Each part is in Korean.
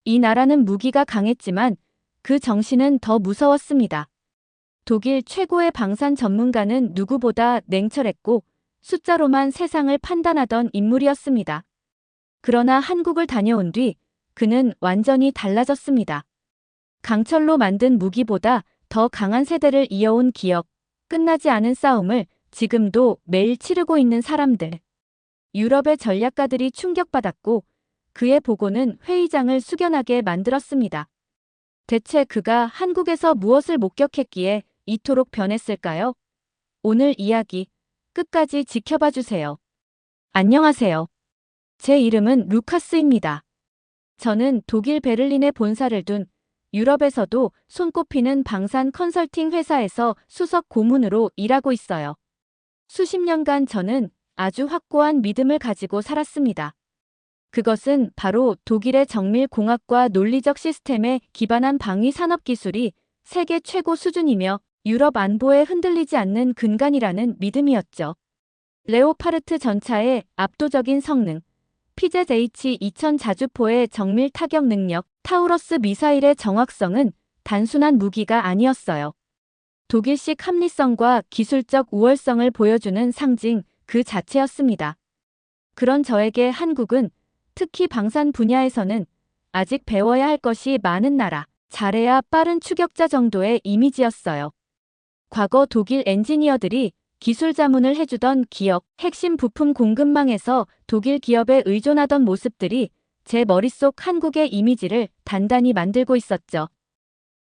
이 나라는 무기가 강했지만 그 정신은 더 무서웠습니다. 독일 최고의 방산 전문가는 누구보다 냉철했고 숫자로만 세상을 판단하던 인물이었습니다. 그러나 한국을 다녀온 뒤 그는 완전히 달라졌습니다. 강철로 만든 무기보다 더 강한 세대를 이어온 기억, 끝나지 않은 싸움을 지금도 매일 치르고 있는 사람들. 유럽의 전략가들이 충격받았고 그의 보고는 회의장을 숙연하게 만들었습니다. 대체 그가 한국에서 무엇을 목격했기에 이토록 변했을까요? 오늘 이야기 끝까지 지켜봐 주세요. 안녕하세요. 제 이름은 루카스입니다. 저는 독일 베를린에 본사를 둔 유럽에서도 손꼽히는 방산 컨설팅 회사에서 수석 고문으로 일하고 있어요. 수십 년간 저는 아주 확고한 믿음을 가지고 살았습니다. 그것은 바로 독일의 정밀공학과 논리적 시스템에 기반한 방위 산업 기술이 세계 최고 수준이며 유럽 안보에 흔들리지 않는 근간이라는 믿음이었죠. 레오파르트 전차의 압도적인 성능, PZH-2000 자주포의 정밀 타격 능력, 타우러스 미사일의 정확성은 단순한 무기가 아니었어요. 독일식 합리성과 기술적 우월성을 보여주는 상징 그 자체였습니다. 그런 저에게 한국은 특히 방산 분야에서는 아직 배워야 할 것이 많은 나라, 잘해야 빠른 추격자 정도의 이미지였어요. 과거 독일 엔지니어들이 기술 자문을 해주던 기업, 핵심 부품 공급망에서 독일 기업에 의존하던 모습들이 제 머릿속 한국의 이미지를 단단히 만들고 있었죠.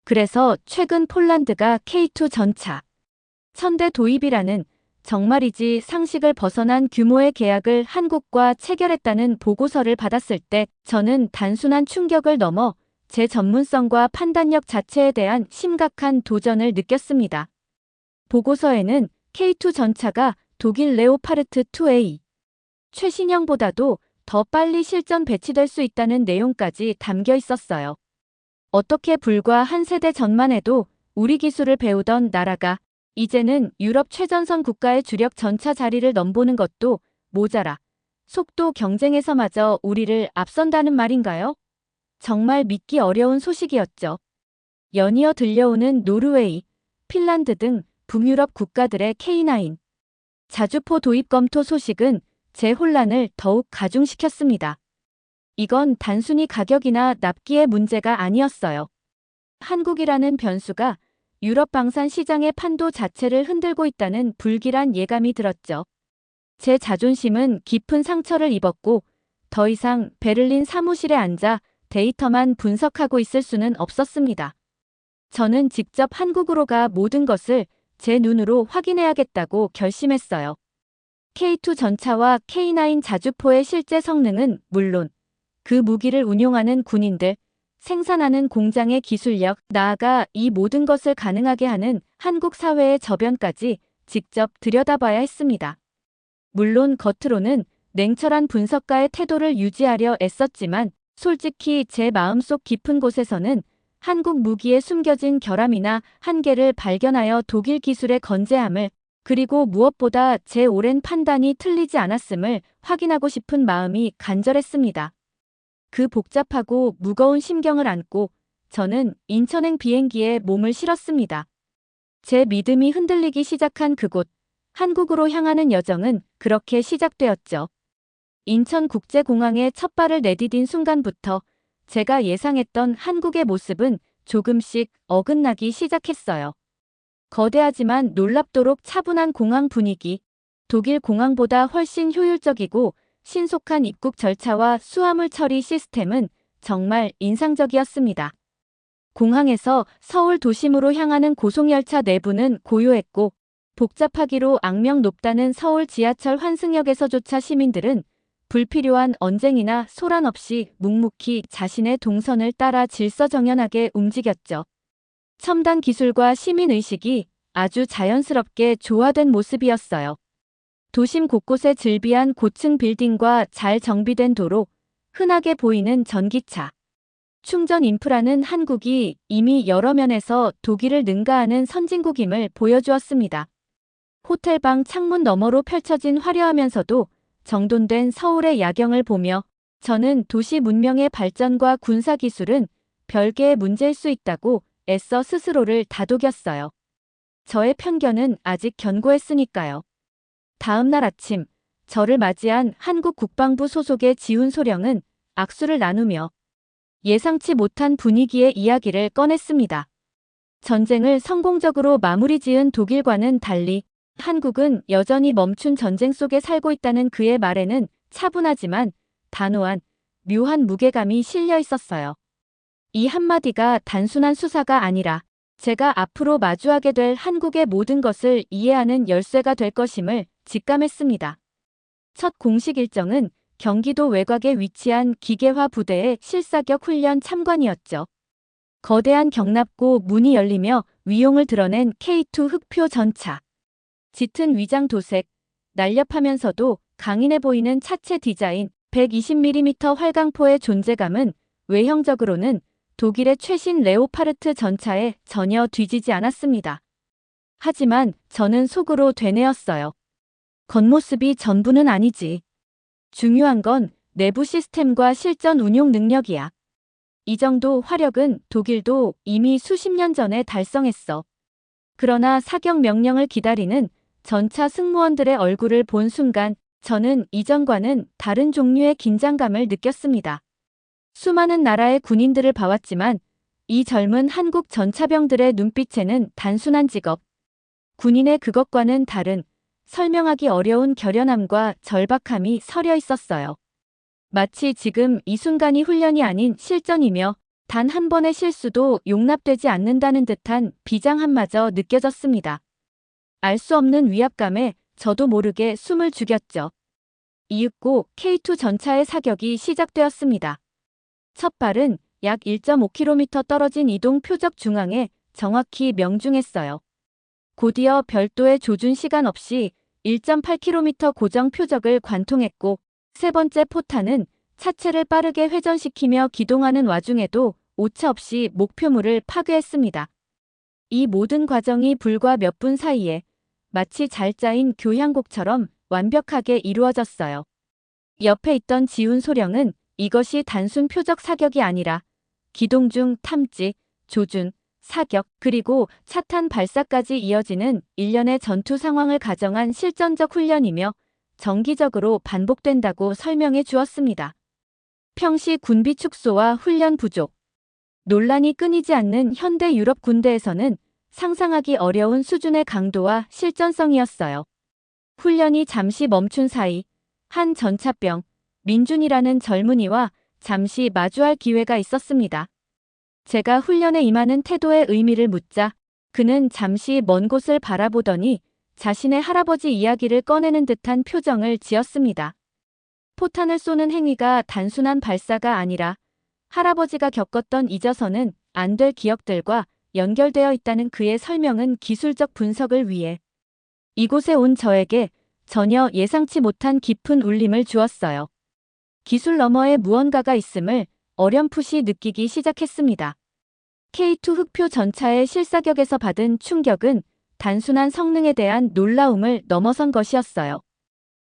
그래서 최근 폴란드가 K2 전차, 1000대 도입이라는 정말이지 상식을 벗어난 규모의 계약을 한국과 체결했다는 보고서를 받았을 때 저는 단순한 충격을 넘어 제 전문성과 판단력 자체에 대한 심각한 도전을 느꼈습니다. 보고서에는 K2 전차가 독일 레오파르트 2A 최신형보다도 더 빨리 실전 배치될 수 있다는 내용까지 담겨 있었어요. 어떻게 불과 한 세대 전만 해도 우리 기술을 배우던 나라가 이제는 유럽 최전선 국가의 주력 전차 자리를 넘보는 것도 모자라 속도 경쟁에서마저 우리를 앞선다는 말인가요? 정말 믿기 어려운 소식이었죠. 연이어 들려오는 노르웨이, 핀란드 등 북유럽 국가들의 K9 자주포 도입 검토 소식은 제 혼란을 더욱 가중시켰습니다. 이건 단순히 가격이나 납기의 문제가 아니었어요. 한국이라는 변수가 유럽 방산 시장의 판도 자체를 흔들고 있다는 불길한 예감이 들었죠. 제 자존심은 깊은 상처를 입었고 더 이상 베를린 사무실에 앉아 데이터만 분석하고 있을 수는 없었습니다. 저는 직접 한국으로 가 모든 것을 제 눈으로 확인해야겠다고 결심했어요. K2 전차와 K9 자주포의 실제 성능은 물론 그 무기를 운용하는 군인들, 생산하는 공장의 기술력, 나아가 이 모든 것을 가능하게 하는 한국 사회의 저변까지 직접 들여다봐야 했습니다. 물론 겉으로는 냉철한 분석가의 태도를 유지하려 애썼지만 솔직히 제 마음속 깊은 곳에서는 한국 무기에 숨겨진 결함이나 한계를 발견하여 독일 기술의 건재함을 그리고 무엇보다 제 오랜 판단이 틀리지 않았음을 확인하고 싶은 마음이 간절했습니다. 그 복잡하고 무거운 심경을 안고 저는 인천행 비행기에 몸을 실었습니다. 제 믿음이 흔들리기 시작한 그곳, 한국으로 향하는 여정은 그렇게 시작되었죠. 인천국제공항에 첫 발을 내디딘 순간부터 제가 예상했던 한국의 모습은 조금씩 어긋나기 시작했어요. 거대하지만 놀랍도록 차분한 공항 분위기, 독일 공항보다 훨씬 효율적이고 신속한 입국 절차와 수화물 처리 시스템은 정말 인상적이었습니다. 공항에서 서울 도심으로 향하는 고속열차 내부는 고요했고 복잡하기로 악명 높다는 서울 지하철 환승역에서조차 시민들은 불필요한 언쟁이나 소란 없이 묵묵히 자신의 동선을 따라 질서정연하게 움직였죠. 첨단 기술과 시민의식이 아주 자연스럽게 조화된 모습이었어요. 도심 곳곳에 즐비한 고층 빌딩과 잘 정비된 도로, 흔하게 보이는 전기차. 충전 인프라는 한국이 이미 여러 면에서 독일을 능가하는 선진국임을 보여주었습니다. 호텔방 창문 너머로 펼쳐진 화려하면서도 정돈된 서울의 야경을 보며 저는 도시 문명의 발전과 군사 기술은 별개의 문제일 수 있다고 애써 스스로를 다독였어요. 저의 편견은 아직 견고했으니까요. 다음 날 아침, 저를 맞이한 한국 국방부 소속의 지훈 소령은 악수를 나누며 예상치 못한 분위기의 이야기를 꺼냈습니다. 전쟁을 성공적으로 마무리 지은 독일과는 달리 한국은 여전히 멈춘 전쟁 속에 살고 있다는 그의 말에는 차분하지만 단호한, 묘한 무게감이 실려 있었어요. 이 한마디가 단순한 수사가 아니라 제가 앞으로 마주하게 될 한국의 모든 것을 이해하는 열쇠가 될 것임을 직감했습니다. 첫 공식 일정은 경기도 외곽에 위치한 기계화 부대의 실사격 훈련 참관이었죠. 거대한 경납고 문이 열리며 위용을 드러낸 K2 흑표 전차. 짙은 위장 도색, 날렵하면서도 강인해 보이는 차체 디자인, 120mm 활강포의 존재감은 외형적으로는 독일의 최신 레오파르트 전차에 전혀 뒤지지 않았습니다. 하지만 저는 속으로 되뇌었어요. 겉모습이 전부는 아니지. 중요한 건 내부 시스템과 실전 운용 능력이야. 이 정도 화력은 독일도 이미 수십 년 전에 달성했어. 그러나 사격 명령을 기다리는 전차 승무원들의 얼굴을 본 순간 저는 이전과는 다른 종류의 긴장감을 느꼈습니다. 수많은 나라의 군인들을 봐왔지만 이 젊은 한국 전차병들의 눈빛에는 단순한 직업, 군인의 그것과는 다른 설명하기 어려운 결연함과 절박함이 서려 있었어요. 마치 지금 이 순간이 훈련이 아닌 실전이며 단 한 번의 실수도 용납되지 않는다는 듯한 비장함마저 느껴졌습니다. 알 수 없는 위압감에 저도 모르게 숨을 죽였죠. 이윽고 K2 전차의 사격이 시작되었습니다. 첫 발은 약 1.5km 떨어진 이동 표적 중앙에 정확히 명중했어요. 곧이어 별도의 조준 시간 없이 1.8km 고정 표적을 관통했고 세 번째 포탄은 차체를 빠르게 회전시키며 기동하는 와중에도 오차없이 목표물을 파괴했습니다. 이 모든 과정이 불과 몇 분 사이에 마치 잘 짜인 교향곡처럼 완벽하게 이루어졌어요. 옆에 있던 지훈 소령은 이것이 단순 표적 사격이 아니라 기동 중 탐지, 조준, 사격, 그리고 차탄 발사까지 이어지는 일련의 전투 상황을 가정한 실전적 훈련이며 정기적으로 반복된다고 설명해 주었습니다. 평시 군비 축소와 훈련 부족, 논란이 끊이지 않는 현대 유럽 군대에서는 상상하기 어려운 수준의 강도와 실전성이었어요. 훈련이 잠시 멈춘 사이 한 전차병, 민준이라는 젊은이와 잠시 마주할 기회가 있었습니다. 제가 훈련에 임하는 태도의 의미를 묻자 그는 잠시 먼 곳을 바라보더니 자신의 할아버지 이야기를 꺼내는 듯한 표정을 지었습니다. 포탄을 쏘는 행위가 단순한 발사가 아니라 할아버지가 겪었던 잊어서는 안 될 기억들과 연결되어 있다는 그의 설명은 기술적 분석을 위해 이곳에 온 저에게 전혀 예상치 못한 깊은 울림을 주었어요. 기술 너머에 무언가가 있음을 어렴풋이 느끼기 시작했습니다. K2 흑표 전차의 실사격에서 받은 충격은 단순한 성능에 대한 놀라움을 넘어선 것이었어요.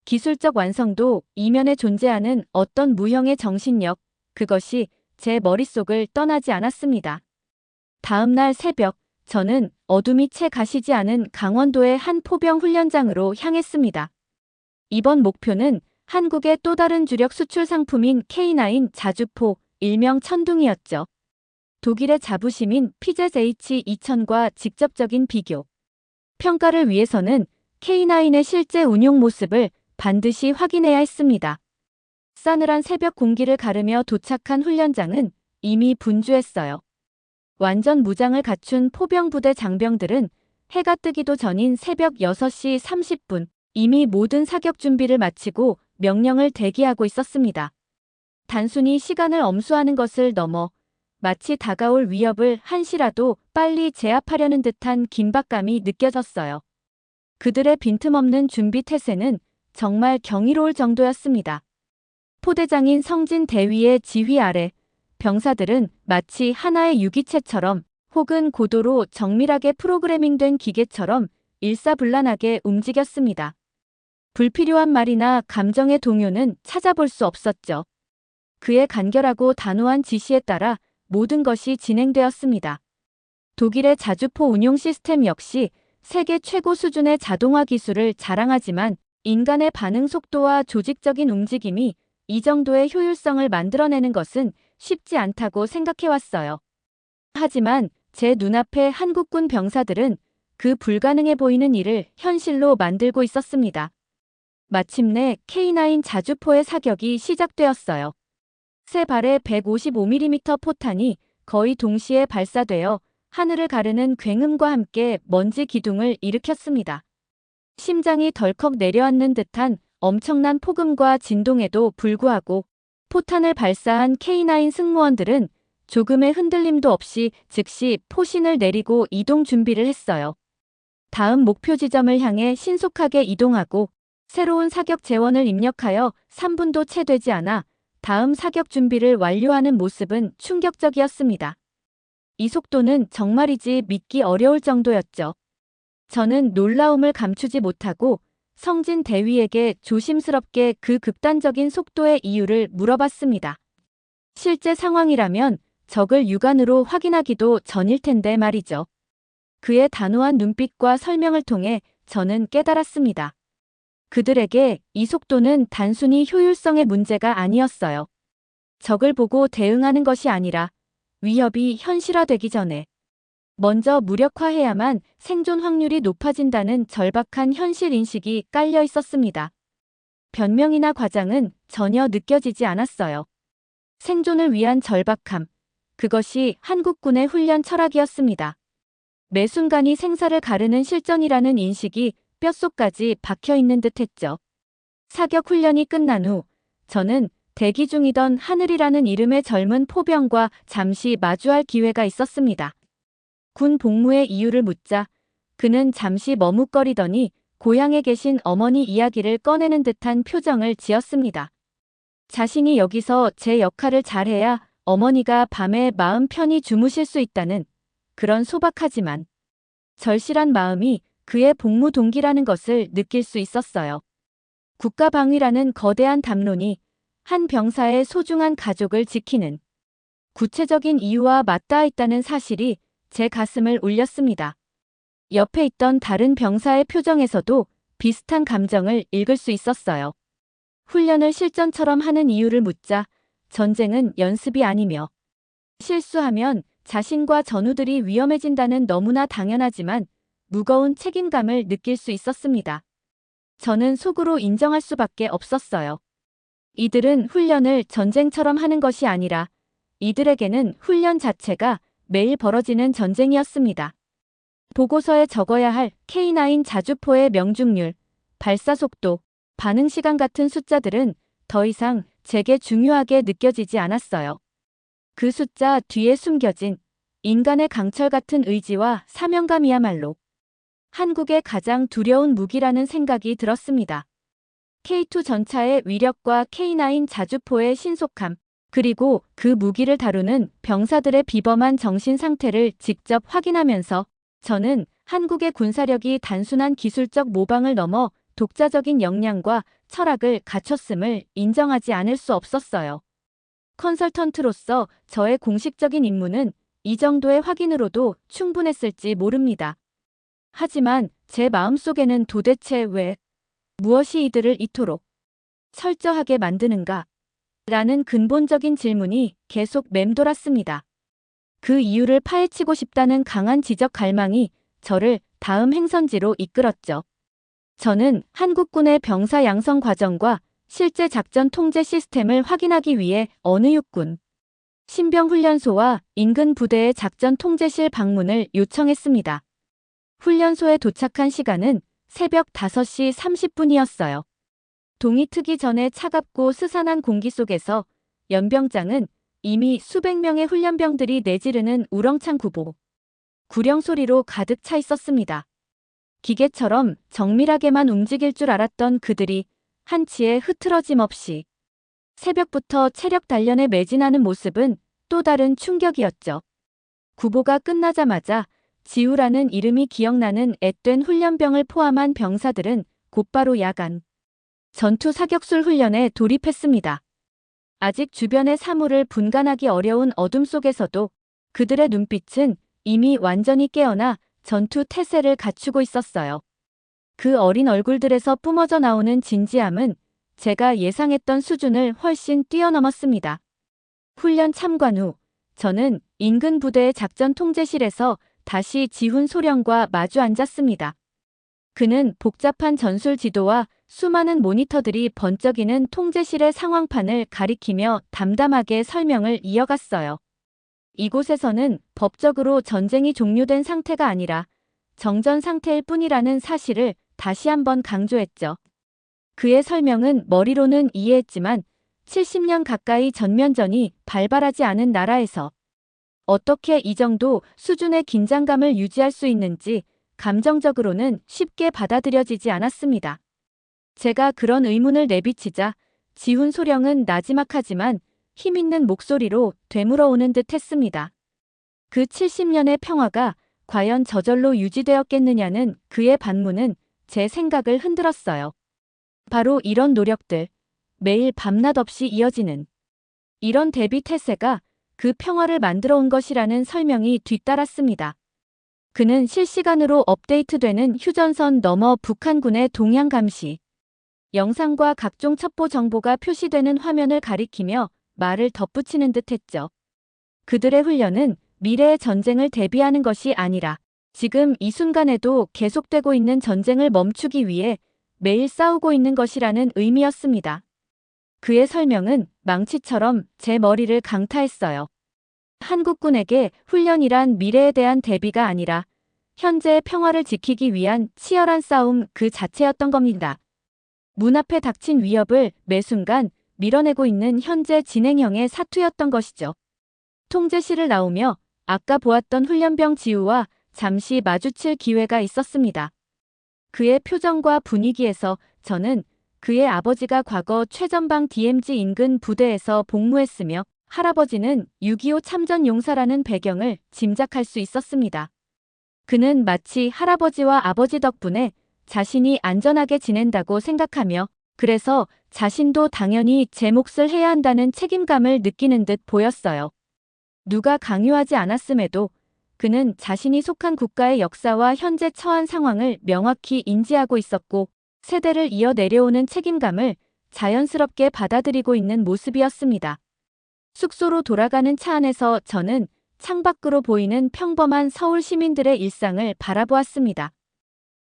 기술적 완성도, 이면에 존재하는 어떤 무형의 정신력, 그것이 제 머릿속을 떠나지 않았습니다. 다음 날 새벽, 저는 어둠이 채 가시지 않은 강원도의 한 포병 훈련장으로 향했습니다. 이번 목표는 한국의 또 다른 주력 수출 상품인 K9 자주포, 일명 천둥이었죠. 독일의 자부심인 PZH-2000과 직접적인 비교. 평가를 위해서는 K9의 실제 운용 모습을 반드시 확인해야 했습니다. 싸늘한 새벽 공기를 가르며 도착한 훈련장은 이미 분주했어요. 완전 무장을 갖춘 포병부대 장병들은 해가 뜨기도 전인 새벽 6시 30분 이미 모든 사격 준비를 마치고 명령을 대기하고 있었습니다. 단순히 시간을 엄수하는 것을 넘어 마치 다가올 위협을 한시라도 빨리 제압하려는 듯한 긴박감이 느껴졌어요. 그들의 빈틈없는 준비 태세는 정말 경이로울 정도였습니다. 포대장인 성진 대위의 지휘 아래 병사들은 마치 하나의 유기체처럼 혹은 고도로 정밀하게 프로그래밍된 기계처럼 일사불란하게 움직였습니다. 불필요한 말이나 감정의 동요는 찾아볼 수 없었죠. 그의 간결하고 단호한 지시에 따라 모든 것이 진행되었습니다. 독일의 자주포 운용 시스템 역시 세계 최고 수준의 자동화 기술을 자랑하지만 인간의 반응 속도와 조직적인 움직임이 이 정도의 효율성을 만들어내는 것은 쉽지 않다고 생각해왔어요. 하지만 제 눈앞의 한국군 병사들은 그 불가능해 보이는 일을 현실로 만들고 있었습니다. 마침내 K9 자주포의 사격이 시작되었어요. 세 발의 155mm 포탄이 거의 동시에 발사되어 하늘을 가르는 굉음과 함께 먼지 기둥을 일으켰습니다. 심장이 덜컥 내려앉는 듯한 엄청난 폭음과 진동에도 불구하고 포탄을 발사한 K9 승무원들은 조금의 흔들림도 없이 즉시 포신을 내리고 이동 준비를 했어요. 다음 목표 지점을 향해 신속하게 이동하고 새로운 사격 제원을 입력하여 3분도 채 되지 않아 다음 사격 준비를 완료하는 모습은 충격적이었습니다. 이 속도는 정말이지 믿기 어려울 정도였죠. 저는 놀라움을 감추지 못하고 성진 대위에게 조심스럽게 그 극단적인 속도의 이유를 물어봤습니다. 실제 상황이라면 적을 육안으로 확인하기도 전일 텐데 말이죠. 그의 단호한 눈빛과 설명을 통해 저는 깨달았습니다. 그들에게 이 속도는 단순히 효율성의 문제가 아니었어요. 적을 보고 대응하는 것이 아니라 위협이 현실화되기 전에 먼저 무력화해야만 생존 확률이 높아진다는 절박한 현실 인식이 깔려 있었습니다. 변명이나 과장은 전혀 느껴지지 않았어요. 생존을 위한 절박함, 그것이 한국군의 훈련 철학이었습니다. 매 순간이 생사를 가르는 실전이라는 인식이 뼛속까지 박혀 있는 듯했죠. 사격 훈련이 끝난 후 저는 대기 중이던 하늘이라는 이름의 젊은 포병과 잠시 마주할 기회가 있었습니다. 군 복무의 이유를 묻자 그는 잠시 머뭇거리더니 고향에 계신 어머니 이야기를 꺼내는 듯한 표정을 지었습니다. 자신이 여기서 제 역할을 잘해야 어머니가 밤에 마음 편히 주무실 수 있다는 그런 소박하지만 절실한 마음이 그의 복무 동기라는 것을 느낄 수 있었어요. 국가방위라는 거대한 담론이 한 병사의 소중한 가족을 지키는 구체적인 이유와 맞닿아 있다는 사실이 제 가슴을 울렸습니다. 옆에 있던 다른 병사의 표정에서도 비슷한 감정을 읽을 수 있었어요. 훈련을 실전처럼 하는 이유를 묻자 전쟁은 연습이 아니며 실수하면 자신과 전우들이 위험해진다는 너무나 당연하지만 무거운 책임감을 느낄 수 있었습니다. 저는 속으로 인정할 수밖에 없었어요. 이들은 훈련을 전쟁처럼 하는 것이 아니라 이들에게는 훈련 자체가 매일 벌어지는 전쟁이었습니다. 보고서에 적어야 할 K9 자주포의 명중률, 발사 속도, 반응 시간 같은 숫자들은 더 이상 제게 중요하게 느껴지지 않았어요. 그 숫자 뒤에 숨겨진 인간의 강철 같은 의지와 사명감이야말로 한국의 가장 두려운 무기라는 생각이 들었습니다. K2 전차의 위력과 K9 자주포의 신속함, 그리고 그 무기를 다루는 병사들의 비범한 정신 상태를 직접 확인하면서 저는 한국의 군사력이 단순한 기술적 모방을 넘어 독자적인 역량과 철학을 갖췄음을 인정하지 않을 수 없었어요. 컨설턴트로서 저의 공식적인 임무는 이 정도의 확인으로도 충분했을지 모릅니다. 하지만 제 마음속에는 도대체 왜, 무엇이 이들을 이토록 철저하게 만드는가? 라는 근본적인 질문이 계속 맴돌았습니다. 그 이유를 파헤치고 싶다는 강한 지적 갈망이 저를 다음 행선지로 이끌었죠. 저는 한국군의 병사 양성 과정과 실제 작전 통제 시스템을 확인하기 위해 어느 육군 신병훈련소와 인근 부대의 작전 통제실 방문을 요청했습니다. 훈련소에 도착한 시간은 새벽 5시 30분이었어요. 동이 트기 전에 차갑고 스산한 공기 속에서 연병장은 이미 수백 명의 훈련병들이 내지르는 우렁찬 구보, 구령 소리로 가득 차 있었습니다. 기계처럼 정밀하게만 움직일 줄 알았던 그들이 한치의 흐트러짐 없이 새벽부터 체력 단련에 매진하는 모습은 또 다른 충격이었죠. 구보가 끝나자마자 지우라는 이름이 기억나는 앳된 훈련병을 포함한 병사들은 곧바로 야간 전투 사격술 훈련에 돌입했습니다. 아직 주변의 사물을 분간하기 어려운 어둠 속에서도 그들의 눈빛은 이미 완전히 깨어나 전투 태세를 갖추고 있었어요. 그 어린 얼굴들에서 뿜어져 나오는 진지함은 제가 예상했던 수준을 훨씬 뛰어넘었습니다. 훈련 참관 후 저는 인근 부대의 작전 통제실에서 다시 지훈 소령과 마주 앉았습니다. 그는 복잡한 전술 지도와 수많은 모니터들이 번쩍이는 통제실의 상황판을 가리키며 담담하게 설명을 이어갔어요. 이곳에서는 법적으로 전쟁이 종료된 상태가 아니라 정전 상태일 뿐이라는 사실을 다시 한번 강조했죠. 그의 설명은 머리로는 이해했지만 70년 가까이 전면전이 발발하지 않은 나라에서 어떻게 이 정도 수준의 긴장감을 유지할 수 있는지 감정적으로는 쉽게 받아들여지지 않았습니다. 제가 그런 의문을 내비치자 지훈 소령은 나지막하지만 힘있는 목소리로 되물어오는 듯 했습니다. 그 70년의 평화가 과연 저절로 유지되었겠느냐는 그의 반문은 제 생각을 흔들었어요. 바로 이런 노력들, 매일 밤낮 없이 이어지는 이런 대비 태세가 그 평화를 만들어 온 것이라는 설명이 뒤따랐습니다. 그는 실시간으로 업데이트되는 휴전선 너머 북한군의 동향 감시, 영상과 각종 첩보 정보가 표시되는 화면을 가리키며 말을 덧붙이는 듯 했죠. 그들의 훈련은 미래의 전쟁을 대비하는 것이 아니라 지금 이 순간에도 계속되고 있는 전쟁을 멈추기 위해 매일 싸우고 있는 것이라는 의미였습니다. 그의 설명은 망치처럼 제 머리를 강타했어요. 한국군에게 훈련이란 미래에 대한 대비가 아니라 현재의 평화를 지키기 위한 치열한 싸움 그 자체였던 겁니다. 문 앞에 닥친 위협을 매 순간 밀어내고 있는 현재 진행형의 사투였던 것이죠. 통제실을 나오며 아까 보았던 훈련병 지우와 잠시 마주칠 기회가 있었습니다. 그의 표정과 분위기에서 저는 그의 아버지가 과거 최전방 DMZ 인근 부대에서 복무했으며 할아버지는 6.25 참전 용사라는 배경을 짐작할 수 있었습니다. 그는 마치 할아버지와 아버지 덕분에 자신이 안전하게 지낸다고 생각하며 그래서 자신도 당연히 제 몫을 해야 한다는 책임감을 느끼는 듯 보였어요. 누가 강요하지 않았음에도 그는 자신이 속한 국가의 역사와 현재 처한 상황을 명확히 인지하고 있었고 세대를 이어 내려오는 책임감을 자연스럽게 받아들이고 있는 모습이었습니다. 숙소로 돌아가는 차 안에서 저는 창밖으로 보이는 평범한 서울 시민들의 일상을 바라보았습니다.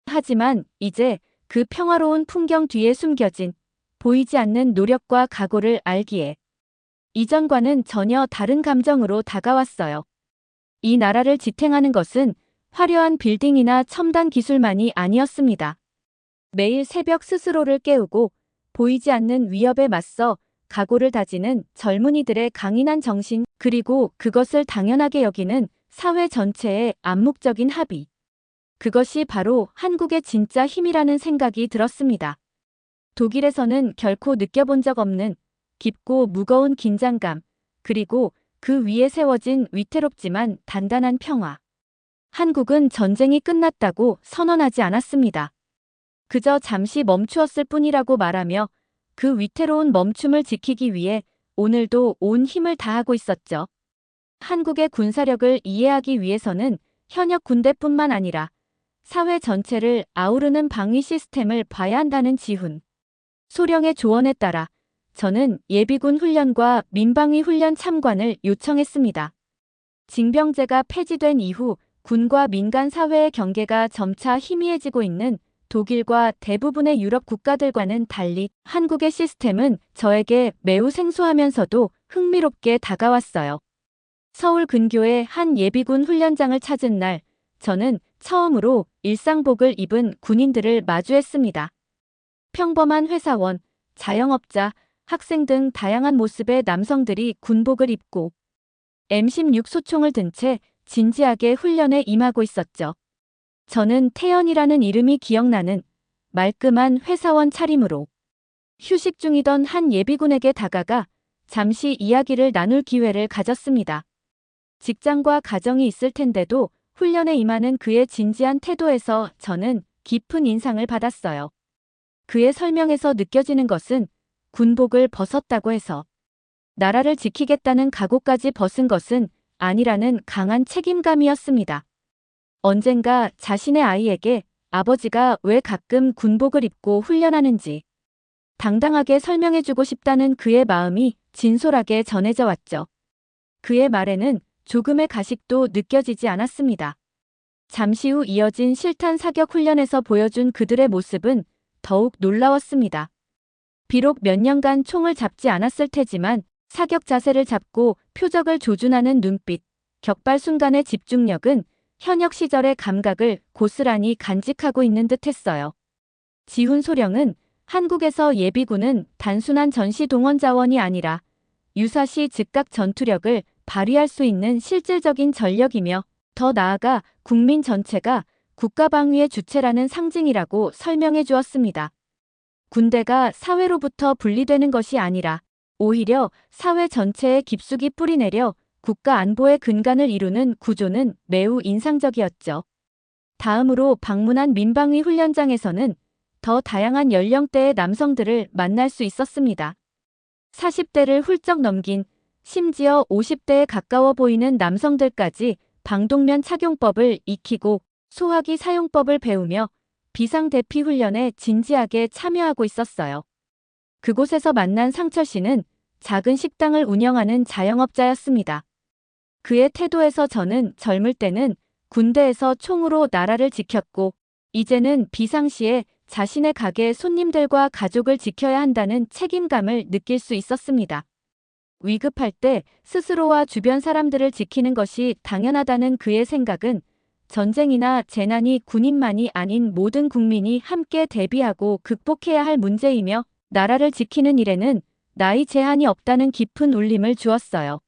하지만 이제 그 평화로운 풍경 뒤에 숨겨진 보이지 않는 노력과 각오를 알기에 이전과는 전혀 다른 감정으로 다가왔어요. 이 나라를 지탱하는 것은 화려한 빌딩이나 첨단 기술만이 아니었습니다. 매일 새벽 스스로를 깨우고 보이지 않는 위협에 맞서 각오를 다지는 젊은이들의 강인한 정신 그리고 그것을 당연하게 여기는 사회 전체의 암묵적인 합의. 그것이 바로 한국의 진짜 힘이라는 생각이 들었습니다. 독일에서는 결코 느껴본 적 없는 깊고 무거운 긴장감, 그리고 그 위에 세워진 위태롭지만 단단한 평화. 한국은 전쟁이 끝났다고 선언하지 않았습니다. 그저 잠시 멈추었을 뿐이라고 말하며 그 위태로운 멈춤을 지키기 위해 오늘도 온 힘을 다하고 있었죠. 한국의 군사력을 이해하기 위해서는 현역 군대뿐만 아니라 사회 전체를 아우르는 방위 시스템을 봐야 한다는 지훈 소령의 조언에 따라 저는 예비군 훈련과 민방위 훈련 참관을 요청했습니다. 징병제가 폐지된 이후 군과 민간 사회의 경계가 점차 희미해지고 있는 독일과 대부분의 유럽 국가들과는 달리 한국의 시스템은 저에게 매우 생소하면서도 흥미롭게 다가왔어요. 서울 근교의 한 예비군 훈련장을 찾은 날, 저는 처음으로 일상복을 입은 군인들을 마주했습니다. 평범한 회사원, 자영업자, 학생 등 다양한 모습의 남성들이 군복을 입고 M16 소총을 든 채 진지하게 훈련에 임하고 있었죠. 저는 태연이라는 이름이 기억나는 말끔한 회사원 차림으로 휴식 중이던 한 예비군에게 다가가 잠시 이야기를 나눌 기회를 가졌습니다. 직장과 가정이 있을 텐데도 훈련에 임하는 그의 진지한 태도에서 저는 깊은 인상을 받았어요. 그의 설명에서 느껴지는 것은 군복을 벗었다고 해서 나라를 지키겠다는 각오까지 벗은 것은 아니라는 강한 책임감이었습니다. 언젠가 자신의 아이에게 아버지가 왜 가끔 군복을 입고 훈련하는지 당당하게 설명해주고 싶다는 그의 마음이 진솔하게 전해져 왔죠. 그의 말에는 조금의 가식도 느껴지지 않았습니다. 잠시 후 이어진 실탄 사격 훈련에서 보여준 그들의 모습은 더욱 놀라웠습니다. 비록 몇 년간 총을 잡지 않았을 테지만 사격 자세를 잡고 표적을 조준하는 눈빛, 격발 순간의 집중력은 현역 시절의 감각을 고스란히 간직하고 있는 듯했어요. 지훈 소령은 한국에서 예비군은 단순한 전시 동원 자원이 아니라 유사시 즉각 전투력을 발휘할 수 있는 실질적인 전력이며 더 나아가 국민 전체가 국가방위의 주체라는 상징이라고 설명해 주었습니다. 군대가 사회로부터 분리되는 것이 아니라 오히려 사회 전체에 깊숙이 뿌리내려 국가 안보의 근간을 이루는 구조는 매우 인상적이었죠. 다음으로 방문한 민방위 훈련장에서는 더 다양한 연령대의 남성들을 만날 수 있었습니다. 40대를 훌쩍 넘긴 심지어 50대에 가까워 보이는 남성들까지 방독면 착용법을 익히고 소화기 사용법을 배우며 비상대피 훈련에 진지하게 참여하고 있었어요. 그곳에서 만난 상철 씨는 작은 식당을 운영하는 자영업자였습니다. 그의 태도에서 저는 젊을 때는 군대에서 총으로 나라를 지켰고 이제는 비상시에 자신의 가게 손님들과 가족을 지켜야 한다는 책임감을 느낄 수 있었습니다. 위급할 때 스스로와 주변 사람들을 지키는 것이 당연하다는 그의 생각은 전쟁이나 재난이 군인만이 아닌 모든 국민이 함께 대비하고 극복해야 할 문제이며 나라를 지키는 일에는 나이 제한이 없다는 깊은 울림을 주었어요.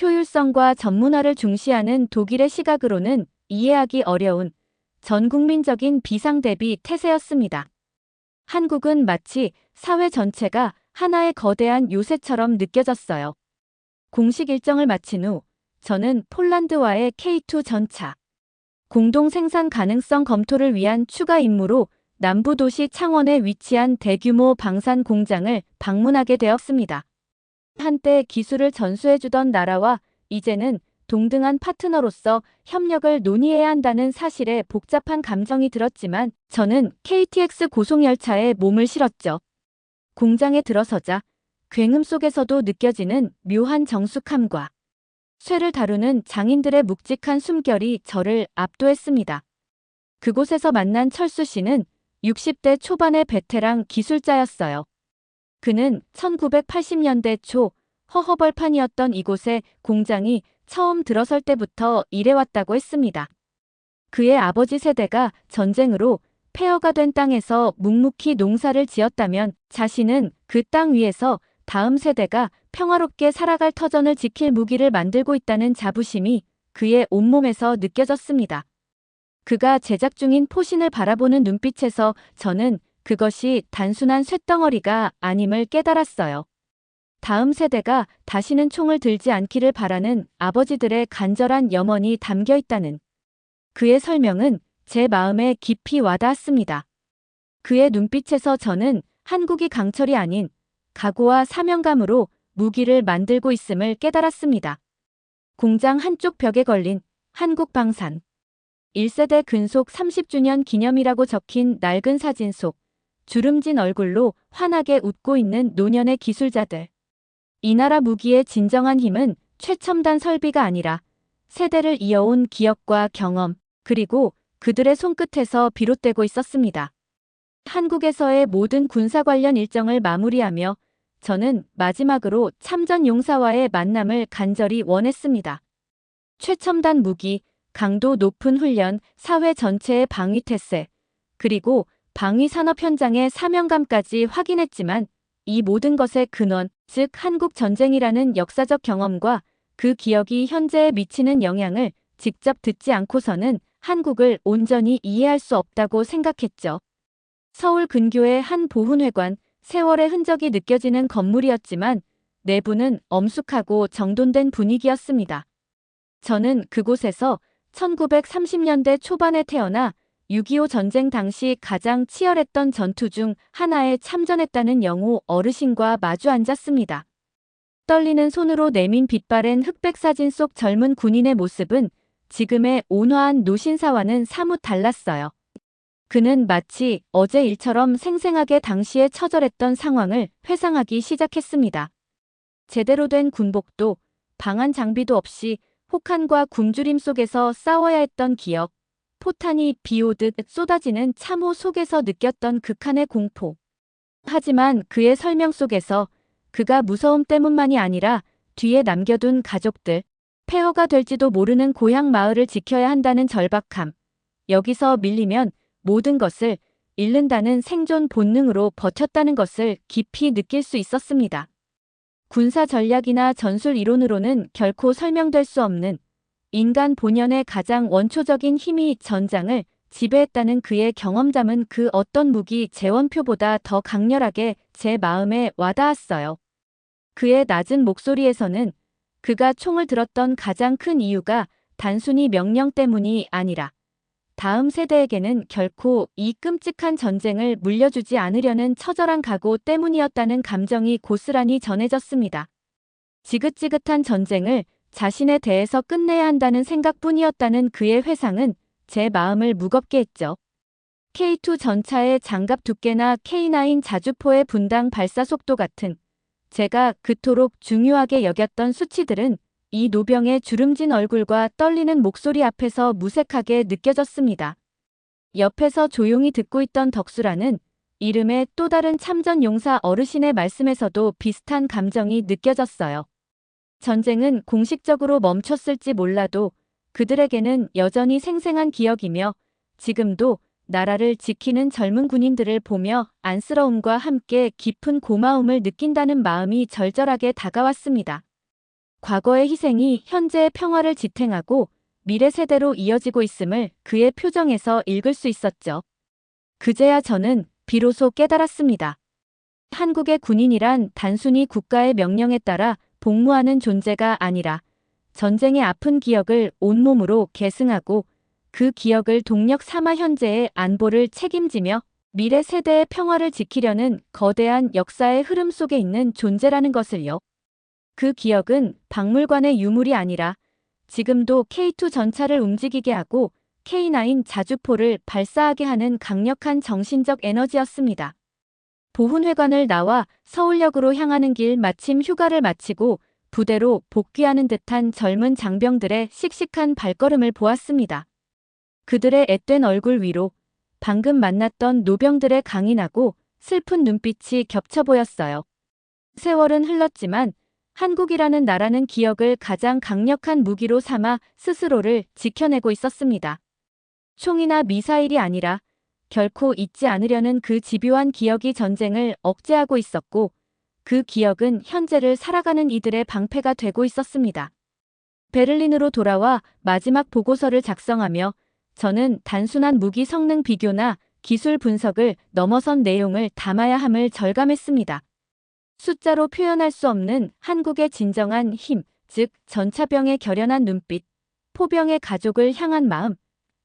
효율성과 전문화를 중시하는 독일의 시각으로는 이해하기 어려운 전국민적인 비상대비 태세였습니다. 한국은 마치 사회 전체가 하나의 거대한 요새처럼 느껴졌어요. 공식 일정을 마친 후 저는 폴란드와의 K2 전차 공동 생산 가능성 검토를 위한 추가 임무로 남부 도시 창원에 위치한 대규모 방산 공장을 방문하게 되었습니다. 한때 기술을 전수해주던 나라와 이제는 동등한 파트너로서 협력을 논의해야 한다는 사실에 복잡한 감정이 들었지만 저는 KTX 고속열차에 몸을 실었죠. 공장에 들어서자 굉음 속에서도 느껴지는 묘한 정숙함과 쇠를 다루는 장인들의 묵직한 숨결이 저를 압도했습니다. 그곳에서 만난 철수 씨는 60대 초반의 베테랑 기술자였어요. 그는 1980년대 초 허허벌판이었던 이곳에 공장이 처음 들어설 때부터 일해왔다고 했습니다. 그의 아버지 세대가 전쟁으로 폐허가 된 땅에서 묵묵히 농사를 지었다면 자신은 그 땅 위에서 다음 세대가 평화롭게 살아갈 터전을 지킬 무기를 만들고 있다는 자부심이 그의 온몸에서 느껴졌습니다. 그가 제작 중인 포신을 바라보는 눈빛에서 저는 그것이 단순한 쇳덩어리가 아님을 깨달았어요. 다음 세대가 다시는 총을 들지 않기를 바라는 아버지들의 간절한 염원이 담겨 있다는 그의 설명은 제 마음에 깊이 와닿았습니다. 그의 눈빛에서 저는 한국이 강철이 아닌 각오와 사명감으로 무기를 만들고 있음을 깨달았습니다. 공장 한쪽 벽에 걸린 한국 방산 1세대 근속 30주년 기념이라고 적힌 낡은 사진 속 주름진 얼굴로 환하게 웃고 있는 노년의 기술자들. 이 나라 무기의 진정한 힘은 최첨단 설비가 아니라 세대를 이어온 기억과 경험, 그리고 그들의 손끝에서 비롯되고 있었습니다. 한국에서의 모든 군사 관련 일정을 마무리하며 저는 마지막으로 참전 용사와의 만남을 간절히 원했습니다. 최첨단 무기, 강도 높은 훈련, 사회 전체의 방위 태세, 그리고 방위 산업 현장의 사명감까지 확인했지만 이 모든 것의 근원, 즉 한국 전쟁이라는 역사적 경험과 그 기억이 현재에 미치는 영향을 직접 듣지 않고서는 한국을 온전히 이해할 수 없다고 생각했죠. 서울 근교의 한 보훈회관, 세월의 흔적이 느껴지는 건물이었지만 내부는 엄숙하고 정돈된 분위기였습니다. 저는 그곳에서 1930년대 초반에 태어나 6.25 전쟁 당시 가장 치열했던 전투 중 하나에 참전했다는 영호 어르신과 마주 앉았습니다. 떨리는 손으로 내민 빛바랜 흑백 사진 속 젊은 군인의 모습은 지금의 온화한 노신사와는 사뭇 달랐어요. 그는 마치 어제 일처럼 생생하게 당시에 처절했던 상황을 회상하기 시작했습니다. 제대로 된 군복도 방한 장비도 없이 혹한과 굶주림 속에서 싸워야 했던 기억, 포탄이 비오듯 쏟아지는 참호 속에서 느꼈던 극한의 공포. 하지만 그의 설명 속에서 그가 무서움 때문만이 아니라 뒤에 남겨둔 가족들, 폐허가 될지도 모르는 고향 마을을 지켜야 한다는 절박함, 여기서 밀리면 모든 것을 잃는다는 생존 본능으로 버텼다는 것을 깊이 느낄 수 있었습니다. 군사 전략이나 전술 이론으로는 결코 설명될 수 없는 인간 본연의 가장 원초적인 힘이 전장을 지배했다는 그의 경험담은 그 어떤 무기 재원표보다 더 강렬하게 제 마음에 와닿았어요. 그의 낮은 목소리에서는 그가 총을 들었던 가장 큰 이유가 단순히 명령 때문이 아니라 다음 세대에게는 결코 이 끔찍한 전쟁을 물려주지 않으려는 처절한 각오 때문이었다는 감정이 고스란히 전해졌습니다. 지긋지긋한 전쟁을 자신에 대해서 끝내야 한다는 생각뿐이었다는 그의 회상은 제 마음을 무겁게 했죠. K2 전차의 장갑 두께나 K9 자주포의 분당 발사 속도 같은 제가 그토록 중요하게 여겼던 수치들은 이 노병의 주름진 얼굴과 떨리는 목소리 앞에서 무색하게 느껴졌습니다. 옆에서 조용히 듣고 있던 덕수라는 이름의 또 다른 참전 용사 어르신의 말씀에서도 비슷한 감정이 느껴졌어요. 전쟁은 공식적으로 멈췄을지 몰라도 그들에게는 여전히 생생한 기억이며 지금도 나라를 지키는 젊은 군인들을 보며 안쓰러움과 함께 깊은 고마움을 느낀다는 마음이 절절하게 다가왔습니다. 과거의 희생이 현재의 평화를 지탱하고 미래 세대로 이어지고 있음을 그의 표정에서 읽을 수 있었죠. 그제야 저는 비로소 깨달았습니다. 한국의 군인이란 단순히 국가의 명령에 따라 복무하는 존재가 아니라 전쟁의 아픈 기억을 온몸으로 계승하고 그 기억을 동력 삼아 현재의 안보를 책임지며 미래 세대의 평화를 지키려는 거대한 역사의 흐름 속에 있는 존재라는 것을요. 그 기억은 박물관의 유물이 아니라 지금도 K2 전차를 움직이게 하고 K9 자주포를 발사하게 하는 강력한 정신적 에너지였습니다. 보훈회관을 나와 서울역으로 향하는 길 마침 휴가를 마치고 부대로 복귀하는 듯한 젊은 장병들의 씩씩한 발걸음을 보았습니다. 그들의 앳된 얼굴 위로 방금 만났던 노병들의 강인하고 슬픈 눈빛이 겹쳐 보였어요. 세월은 흘렀지만 한국이라는 나라는 기억을 가장 강력한 무기로 삼아 스스로를 지켜내고 있었습니다. 총이나 미사일이 아니라 결코 잊지 않으려는 그 집요한 기억이 전쟁을 억제하고 있었고 그 기억은 현재를 살아가는 이들의 방패가 되고 있었습니다. 베를린으로 돌아와 마지막 보고서를 작성하며 저는 단순한 무기 성능 비교나 기술 분석을 넘어선 내용을 담아야 함을 절감했습니다. 숫자로 표현할 수 없는 한국의 진정한 힘, 즉 전차병의 결연한 눈빛, 포병의 가족을 향한 마음,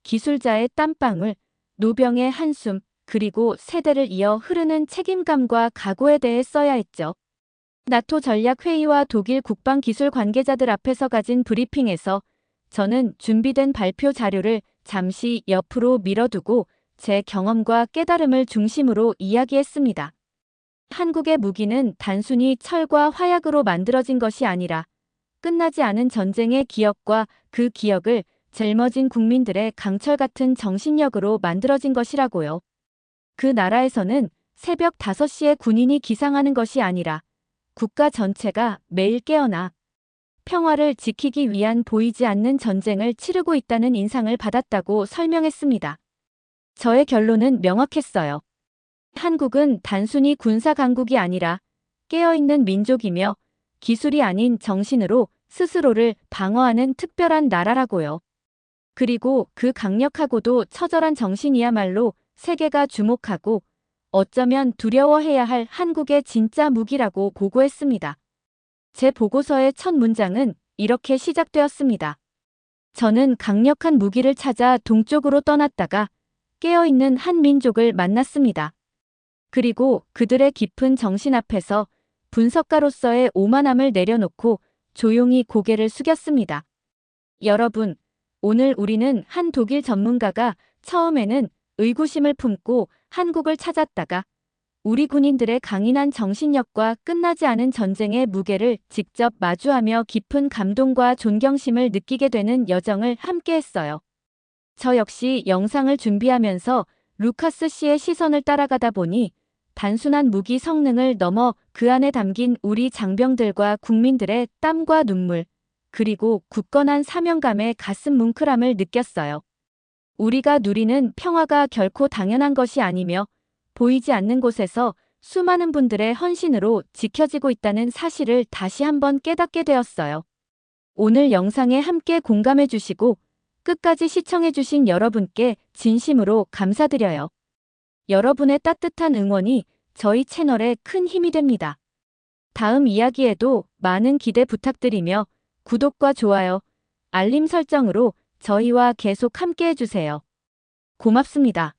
기술자의 땀방울, 노병의 한숨, 그리고 세대를 이어 흐르는 책임감과 각오에 대해 써야 했죠. 나토 전략회의와 독일 국방기술 관계자들 앞에서 가진 브리핑에서 저는 준비된 발표 자료를 잠시 옆으로 밀어두고 제 경험과 깨달음을 중심으로 이야기했습니다. 한국의 무기는 단순히 철과 화약으로 만들어진 것이 아니라 끝나지 않은 전쟁의 기억과 그 기억을 짊어진 국민들의 강철 같은 정신력으로 만들어진 것이라고요. 그 나라에서는 새벽 5시에 군인이 기상하는 것이 아니라 국가 전체가 매일 깨어나 평화를 지키기 위한 보이지 않는 전쟁을 치르고 있다는 인상을 받았다고 설명했습니다. 저의 결론은 명확했어요. 한국은 단순히 군사 강국이 아니라 깨어있는 민족이며 기술이 아닌 정신으로 스스로를 방어하는 특별한 나라라고요. 그리고 그 강력하고도 처절한 정신이야말로 세계가 주목하고 어쩌면 두려워해야 할 한국의 진짜 무기라고 보고했습니다. 제 보고서의 첫 문장은 이렇게 시작되었습니다. 저는 강력한 무기를 찾아 동쪽으로 떠났다가 깨어있는 한 민족을 만났습니다. 그리고 그들의 깊은 정신 앞에서 분석가로서의 오만함을 내려놓고 조용히 고개를 숙였습니다. 여러분, 오늘 우리는 한 독일 전문가가 처음에는 의구심을 품고 한국을 찾았다가 우리 군인들의 강인한 정신력과 끝나지 않은 전쟁의 무게를 직접 마주하며 깊은 감동과 존경심을 느끼게 되는 여정을 함께했어요. 저 역시 영상을 준비하면서 루카스 씨의 시선을 따라가다 보니 단순한 무기 성능을 넘어 그 안에 담긴 우리 장병들과 국민들의 땀과 눈물, 그리고 굳건한 사명감에 가슴 뭉클함을 느꼈어요. 우리가 누리는 평화가 결코 당연한 것이 아니며 보이지 않는 곳에서 수많은 분들의 헌신으로 지켜지고 있다는 사실을 다시 한번 깨닫게 되었어요. 오늘 영상에 함께 공감해 주시고 끝까지 시청해 주신 여러분께 진심으로 감사드려요. 여러분의 따뜻한 응원이 저희 채널에 큰 힘이 됩니다. 다음 이야기에도 많은 기대 부탁드리며 구독과 좋아요, 알림 설정으로 저희와 계속 함께 해주세요. 고맙습니다.